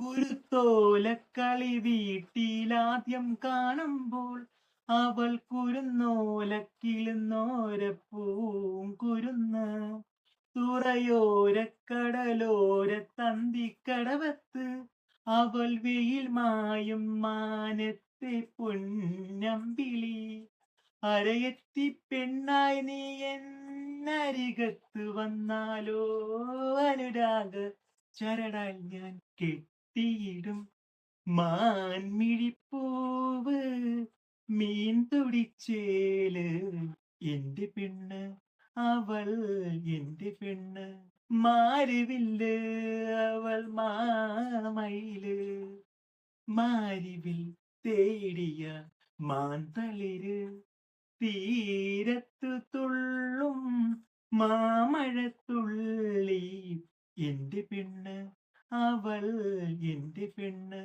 കുരുത്തോലക്കളി വീട്ടിലാദ്യം കാണുമ്പോൾ അവൾ കുരുന്നോലക്കിളുന്നോരപ്പൂവും കുരുന്ന് തുറയോരക്കടലോര തന്തിക്കടവത്ത് അവൾ വെയിൽ മായും മാനത്തെ പൊന്നമ്പിളി അരയത്തി പെണ്ണായി നീ എന്നരികത്ത് വന്നാലോ അനുരാഗ ചരടാൽ ഞാൻ കെട്ടിയിടും മാൻമിഴിപ്പൂവ് മീൻ തുടിച്ചേല് എന്റെ പെണ്ണ് അവൾ എന്റെ പെണ്ണ് മാരിവില്ല് അവൾ മാമയില് മാരിവിൽ തേടിയ മാന്തളിര് തീരത്തു തുള്ളും മാമഴത്തുള്ളി എന്റെ പെണ്ണ് അവൾ എന്റെ പെണ്ണ്